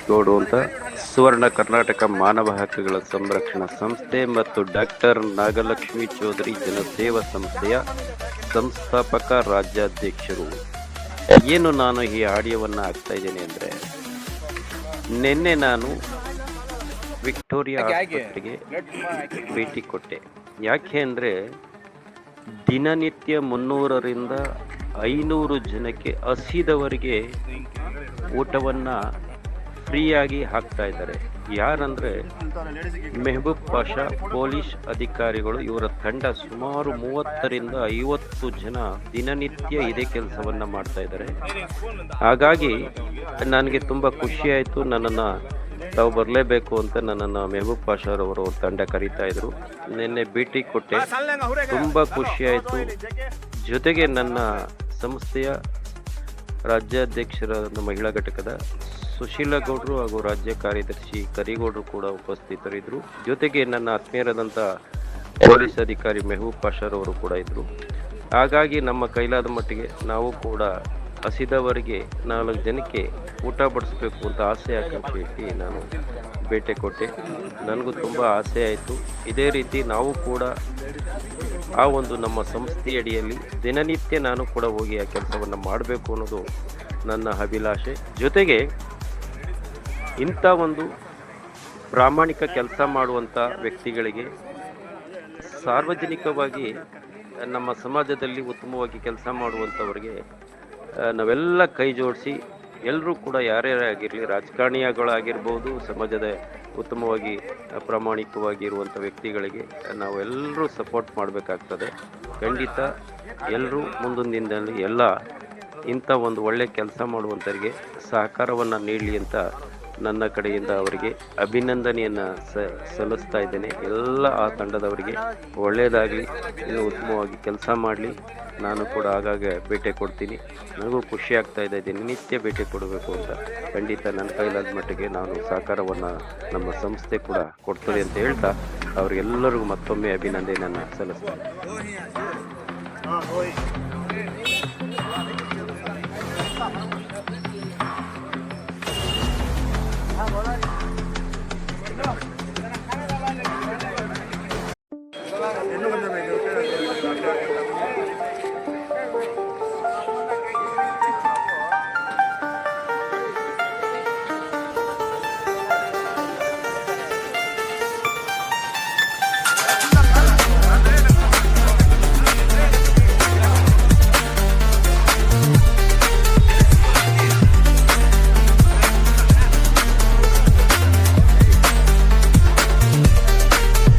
ಸತೀಶ್ ಗೌಡು ಅಂತ ಸುವರ್ಣ ಕರ್ನಾಟಕ ಮಾನವ ಹಕ್ಕುಗಳ ಸಂರಕ್ಷಣಾ ಸಂಸ್ಥೆ ಮತ್ತು ಡಾಕ್ಟರ್ ನಾಗಲಕ್ಷ್ಮಿ ಚೌಧರಿ ಜನಸೇವಾ ಸಂಸ್ಥೆಯ ಸಂಸ್ಥಾಪಕ ರಾಜ್ಯಾಧ್ಯಕ್ಷರು. ಏನು ನಾನು ಈ ಆಡಿಯೋವನ್ನು ಹಾಕ್ತಾ ಇದ್ದೇನೆ ಅಂದರೆ, ನಿನ್ನೆ ನಾನು ವಿಕ್ಟೋರಿಯಾ ಆಸ್ಪತ್ರೆಗೆ ಭೇಟಿ ಕೊಟ್ಟೆ. ಯಾಕೆ ಅಂದರೆ ದಿನನಿತ್ಯ 300ರಿಂದ 500 ಜನಕ್ಕೆ ಹಸಿದವರಿಗೆ ಊಟವನ್ನು ಫ್ರೀಯಾಗಿ ಹಾಕ್ತಾ ಇದ್ದಾರೆ. ಯಾರಂದರೆ ಮೆಹಬೂಬ್ ಪಾಷಾ ಪೊಲೀಸ್ ಅಧಿಕಾರಿಗಳು, ಇವರ ತಂಡ ಸುಮಾರು 30ರಿಂದ 50 ಜನ ದಿನನಿತ್ಯ ಇದೇ ಕೆಲಸವನ್ನು ಮಾಡ್ತಾ ಇದ್ದಾರೆ. ಹಾಗಾಗಿ ನನಗೆ ತುಂಬ ಖುಷಿಯಾಯಿತು. ನನ್ನನ್ನು ತಾವು ಬರಲೇಬೇಕು ಅಂತ ನನ್ನನ್ನು ಮೆಹಬೂಬ್ ಪಾಷಾರವರು ತಂಡ ಕರೀತಾ ಇದ್ರು. ನಿನ್ನೆ ಭೇಟಿ ಕೊಟ್ಟೆ, ತುಂಬ ಖುಷಿಯಾಯಿತು. ಜೊತೆಗೆ ನನ್ನ ಸಂಸ್ಥೆಯ ರಾಜ್ಯಾಧ್ಯಕ್ಷರಾದ ಮಹಿಳಾ ಘಟಕದ ಸುಶೀಲಾ ಗೌಡರು ಹಾಗೂ ರಾಜ್ಯ ಕಾರ್ಯದರ್ಶಿ ಕರಿಗೌಡರು ಕೂಡ ಉಪಸ್ಥಿತರಿದ್ದರು. ಜೊತೆಗೆ ನನ್ನ ಆತ್ಮೀಯರಾದಂಥ ಪೊಲೀಸ್ ಅಧಿಕಾರಿ ಮೆಹಬೂಬ್ ಪಾಷಾರವರು ಕೂಡ ಇದ್ದರು. ಹಾಗಾಗಿ ನಮ್ಮ ಕೈಲಾದ ಮಟ್ಟಿಗೆ ನಾವು ಕೂಡ ಹಸಿದವರಿಗೆ 4 ಜನಕ್ಕೆ ಊಟ ಬಡಿಸ್ಬೇಕು ಅಂತ ಆಸೆ ಆಕಾಂಕ್ಷೆ ಇಟ್ಟು ನಾನು ಭೇಟಿ ಕೊಟ್ಟೆ. ನನಗೂ ತುಂಬ ಆಸೆ ಆಯಿತು. ಇದೇ ರೀತಿ ನಾವು ಕೂಡ ಆ ಒಂದು ನಮ್ಮ ಸಂಸ್ಥೆಯಡಿಯಲ್ಲಿ ದಿನನಿತ್ಯ ನಾನು ಕೂಡ ಹೋಗಿ ಆ ಕೆಲಸವನ್ನು ಮಾಡಬೇಕು ಅನ್ನೋದು ನನ್ನ ಅಭಿಲಾಷೆ. ಜೊತೆಗೆ ಇಂಥ ಒಂದು ಪ್ರಾಮಾಣಿಕ ಕೆಲಸ ಮಾಡುವಂಥ ವ್ಯಕ್ತಿಗಳಿಗೆ ಸಾರ್ವಜನಿಕವಾಗಿ ನಮ್ಮ ಸಮಾಜದಲ್ಲಿ ಉತ್ತಮವಾಗಿ ಕೆಲಸ ಮಾಡುವಂಥವ್ರಿಗೆ ನಾವೆಲ್ಲ ಕೈ ಜೋಡಿಸಿ ಎಲ್ಲರೂ ಕೂಡ ಯಾರೇ ಆಗಿರಲಿ, ರಾಜಕಾರಣಿಗಳಾಗಿರ್ಬೋದು, ಸಮಾಜದ ಉತ್ತಮವಾಗಿ ಪ್ರಾಮಾಣಿಕವಾಗಿ ಇರುವಂಥ ವ್ಯಕ್ತಿಗಳಿಗೆ ನಾವೆಲ್ಲರೂ ಸಪೋರ್ಟ್ ಮಾಡಬೇಕಾಗ್ತದೆ. ಖಂಡಿತ ಎಲ್ಲರೂ ಮುಂದಿನ ದಿನದಲ್ಲಿ ಎಲ್ಲ ಇಂಥ ಒಂದು ಒಳ್ಳೆಯ ಕೆಲಸ ಮಾಡುವಂಥವ್ರಿಗೆ ಸಹಕಾರವನ್ನು ನೀಡಲಿ ಅಂತ ನನ್ನ ಕಡೆಯಿಂದ ಅವರಿಗೆ ಅಭಿನಂದನೆಯನ್ನು ಸಲ್ಲಿಸ್ತಾ ಇದ್ದೇನೆ. ಎಲ್ಲ ಆ ತಂಡದವರಿಗೆ ಒಳ್ಳೆಯದಾಗಲಿ, ಇನ್ನೂ ಉತ್ತಮವಾಗಿ ಕೆಲಸ ಮಾಡಲಿ. ನಾನು ಕೂಡ ಆಗಾಗ ಭೇಟಿ ಕೊಡ್ತೀನಿ. ನನಗೂ ಖುಷಿ ಆಗ್ತಾ ಇದೆ, ದಿನನಿತ್ಯ ಭೇಟಿ ಕೊಡಬೇಕು ಅಂತ. ಖಂಡಿತ ನನ್ನ ಕೈಲಾದ ಮಟ್ಟಿಗೆ ನಾನು ಸಹಕಾರವನ್ನು ನಮ್ಮ ಸಂಸ್ಥೆ ಕೂಡ ಕೊಡ್ತದೆ ಅಂತ ಹೇಳ್ತಾ ಅವರಿಗೆಲ್ಲರಿಗೂ ಮತ್ತೊಮ್ಮೆ ಅಭಿನಂದನೆಯನ್ನು ಸಲ್ಲಿಸ್ತೀನಿ. हाँ बोला